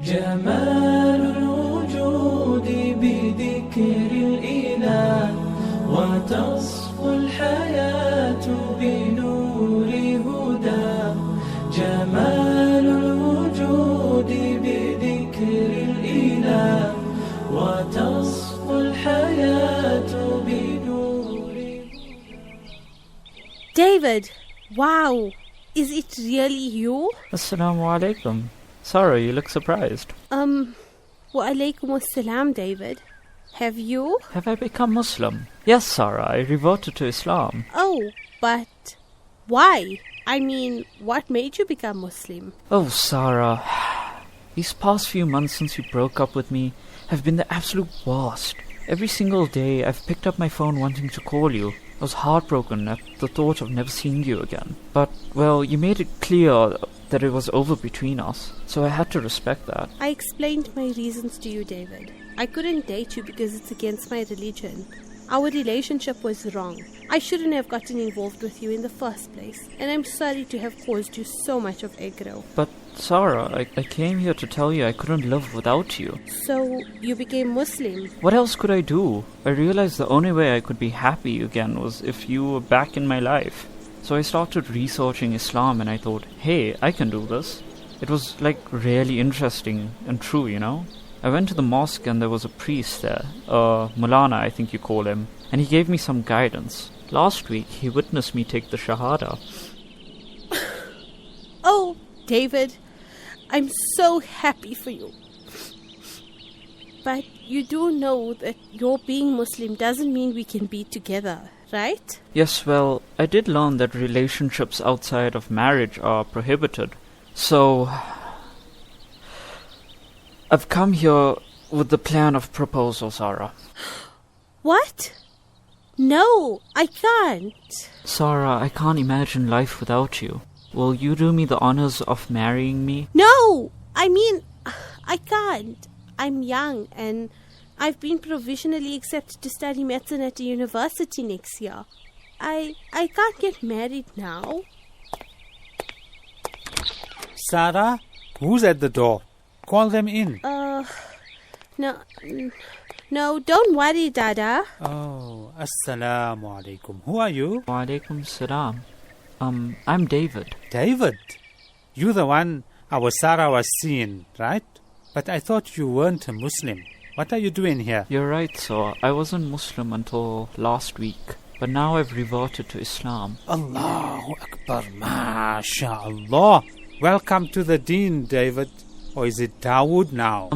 جمال الوجود بذكر الإله وتصفو الحياة بنور هدى جمال الوجود بذكر الإله وتصفو الحياة بنور هدى. David, wow, is it really you? Assalamu alaikum. Sarah, you look surprised. Wa alaikum assalam, David. Have you? Have I become Muslim? Yes, Sarah, I reverted to Islam. Oh, but why? I mean, what made you become Muslim? Oh, Sarah, these past few months since you broke up with me have been the absolute worst. Every single day I've picked up my phone wanting to call you. I was heartbroken at the thought of never seeing you again. But, well, you made it clear that it was over between us, so I had to respect that. I explained my reasons to you, David. I couldn't date you because it's against my religion. Our relationship was wrong. I shouldn't have gotten involved with you in the first place, and I'm sorry to have caused you so much of aggro. But, Sarah, I came here to tell you I couldn't live without you. So, you became Muslim? What else could I do? I realized the only way I could be happy again was if you were back in my life. So I started researching Islam and I thought, hey, I can do this. It was like really interesting and true, you know. I went to the mosque and there was a priest there, Mulana I think you call him, and he gave me some guidance. Last week he witnessed me take the Shahada. Oh, David, I'm so happy for you. But you do know that your being Muslim doesn't mean we can be together, right? Yes, well, I did learn that relationships outside of marriage are prohibited. So, I've come here with the plan of proposal, Sarah. What? No, I can't. Sarah, I can't imagine life without you. Will you do me the honors of marrying me? No, I mean, I can't. I'm young and I've been provisionally accepted to study medicine at a university next year. I can't get married now. Sarah, who's at the door? Call them in. No, don't worry, Dada. Oh, assalamu alaikum. Who are you? Wa alaikum salam. I'm David. David? You the one our Sarah was seeing, right? But I thought you weren't a Muslim. What are you doing here? You're right, sir. I wasn't Muslim until last week. But now I've reverted to Islam. Allahu Akbar, MashaAllah. Welcome to the deen, David. Or is it Dawood now?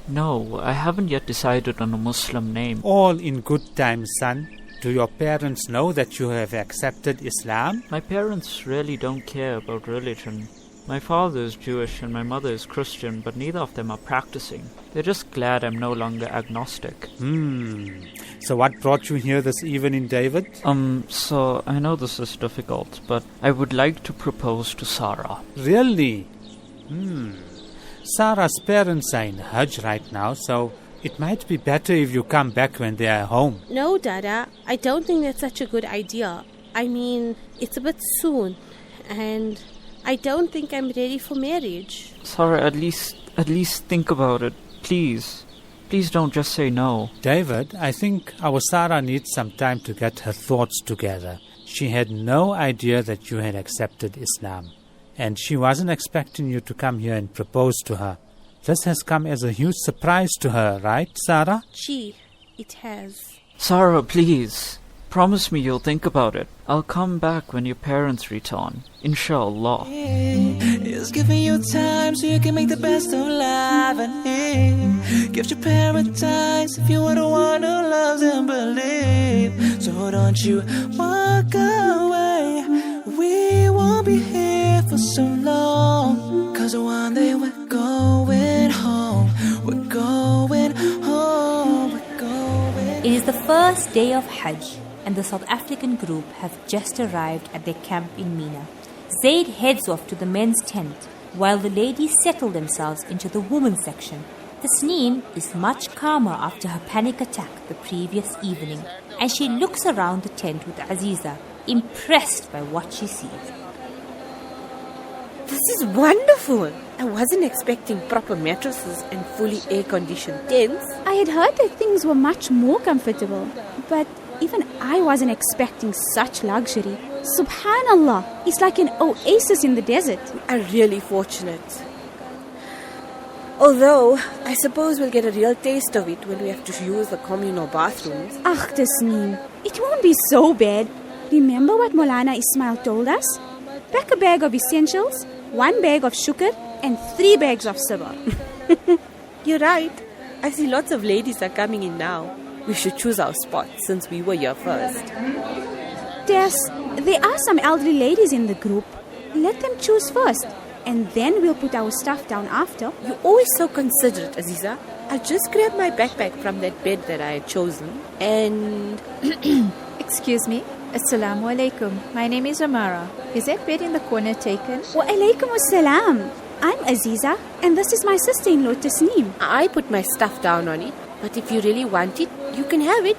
No, I haven't yet decided on a Muslim name. All in good time, son. Do your parents know that you have accepted Islam? My parents really don't care about religion. My father is Jewish and my mother is Christian, but neither of them are practicing. They're just glad I'm no longer agnostic. So what brought you here this evening, David? So I know this is difficult, but I would like to propose to Sarah. Really? Sarah's parents are in Hajj right now, so it might be better if you come back when they are home. No, Dada, I don't think that's such a good idea. I mean, it's a bit soon, and I don't think I'm ready for marriage. Sarah, at least think about it, please. Please don't just say no. David, I think our Sarah needs some time to get her thoughts together. She had no idea that you had accepted Islam, and she wasn't expecting you to come here and propose to her. This has come as a huge surprise to her, right, Sarah? Gee, it has. Sarah, please. Promise me you'll think about it. I'll come back when your parents return. Inshallah. It's giving you time so you can make the best of life, and it gives you paradise if you are the one who loves and believes. So don't you walk away. We won't be here for so long, 'cause one day we're going home. We're going home. We're going. It is the first day of Hajj, and the South African group have just arrived at their camp in Mina. Zaid heads off to the men's tent, while the ladies settle themselves into the women's section. Tasneem is much calmer after her panic attack the previous evening, and she looks around the tent with Aziza, impressed by what she sees. This is wonderful. I wasn't expecting proper mattresses and fully air-conditioned tents. I had heard that things were much more comfortable, but even I wasn't expecting such luxury. Subhanallah, it's like an oasis in the desert. We are really fortunate. Although, I suppose we'll get a real taste of it when we have to use the communal bathrooms. Tasneem, it won't be so bad. Remember what Maulana Ismail told us? Pack a bag of essentials, 1 bag of shukr, and 3 bags of sabr. You're right. I see lots of ladies are coming in now. We should choose our spot since we were here first. Yes, there are some elderly ladies in the group. Let them choose first, and then we'll put our stuff down after. You're always so considerate, Aziza. I'll just grab my backpack from that bed that I had chosen and... Excuse me. Assalamu alaikum. My name is Amara. Is that bed in the corner taken? Wa alaikum assalam. I'm Aziza, and this is my sister-in-law Tasneem. I put my stuff down on it, but if you really want it, you can have it.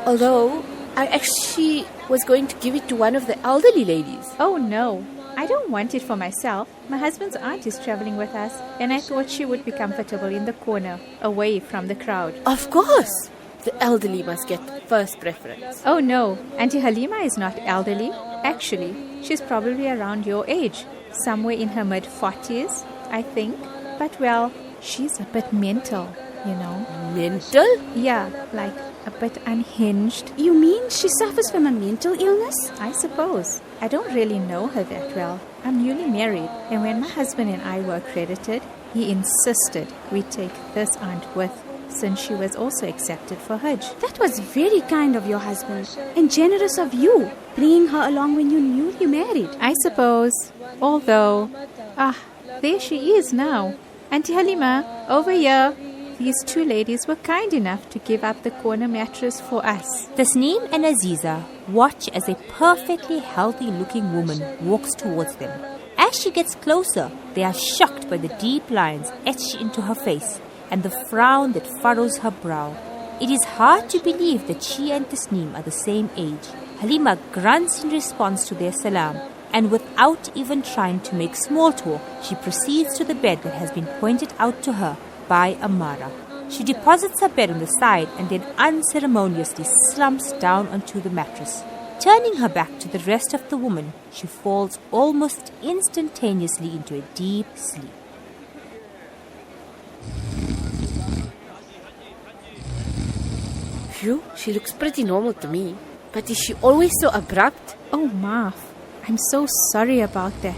Although, I actually was going to give it to one of the elderly ladies. Oh no, I don't want it for myself. My husband's aunt is traveling with us, and I thought she would be comfortable in the corner, away from the crowd. Of course! The elderly must get first preference. Oh no, Auntie Halima is not elderly. Actually, she's probably around your age, somewhere in her mid-40s, I think. But well, she's a bit mental, you know. Mental? Yeah, like a bit unhinged. You mean she suffers from a mental illness? I suppose. I don't really know her that well. I'm newly married, and when my husband and I were accredited, he insisted we take this aunt with, since she was also accepted for Hajj. That was very kind of your husband, and generous of you, bringing her along when you knew you married. I suppose, although, there she is now. Auntie Halima, over here. These 2 ladies were kind enough to give up the corner mattress for us. Tasneem and Aziza watch as a perfectly healthy-looking woman walks towards them. As she gets closer, they are shocked by the deep lines etched into her face and the frown that furrows her brow. It is hard to believe that she and Tasneem are the same age. Halima grunts in response to their salam, and without even trying to make small talk, she proceeds to the bed that has been pointed out to her by Amara. She deposits her bed on the side and then unceremoniously slumps down onto the mattress. Turning her back to the rest of the woman, she falls almost instantaneously into a deep sleep. Phew, she looks pretty normal to me. But is she always so abrupt? Oh, Marf, I'm so sorry about that.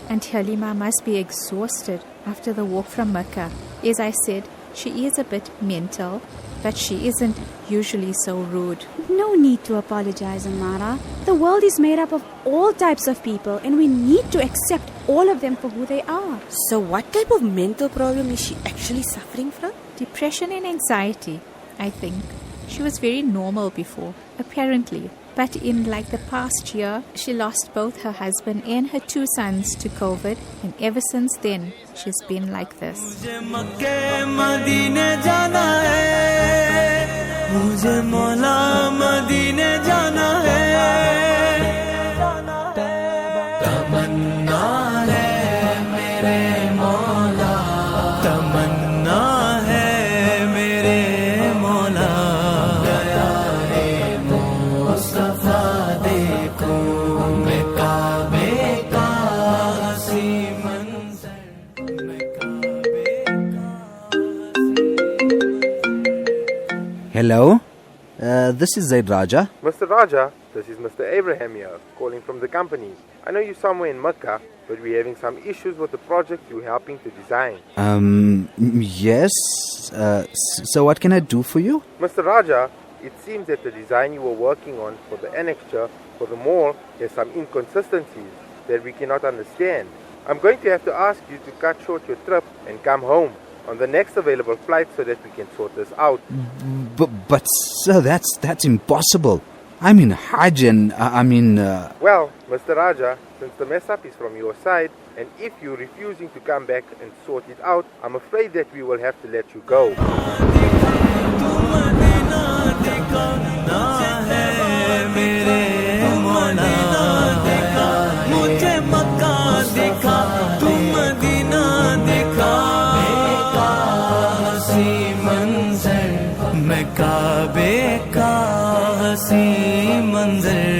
Auntie Halima must be exhausted after the walk from Mecca. As I said, she is a bit mental, but she isn't usually so rude. No need to apologize, Amara. The world is made up of all types of people, and we need to accept all of them for who they are. So what type of mental problem is she actually suffering from? Depression and anxiety, I think. She was very normal before, apparently. But in like the past year, she lost both her husband and her 2 sons to COVID. And ever since then, she's been like this. Hello, this is Zaid Raja. Mr. Raja, this is Mr. Abraham here, calling from the company. I know you're somewhere in Mecca, but we're having some issues with the project you're helping to design. Yes. So what can I do for you? Mr. Raja, it seems that the design you were working on for the annexure for the mall has some inconsistencies that we cannot understand. I'm going to have to ask you to cut short your trip and come home on the next available flight so that we can sort this out. But sir, that's impossible. I'm in Hajj and Well, Mr. Raja, since the mess up is from your side, and if you're refusing to come back and sort it out, I'm afraid that we will have to let you go. मुझे मक्का दिखा हसी मंजर मैं काबे का हसी मंजर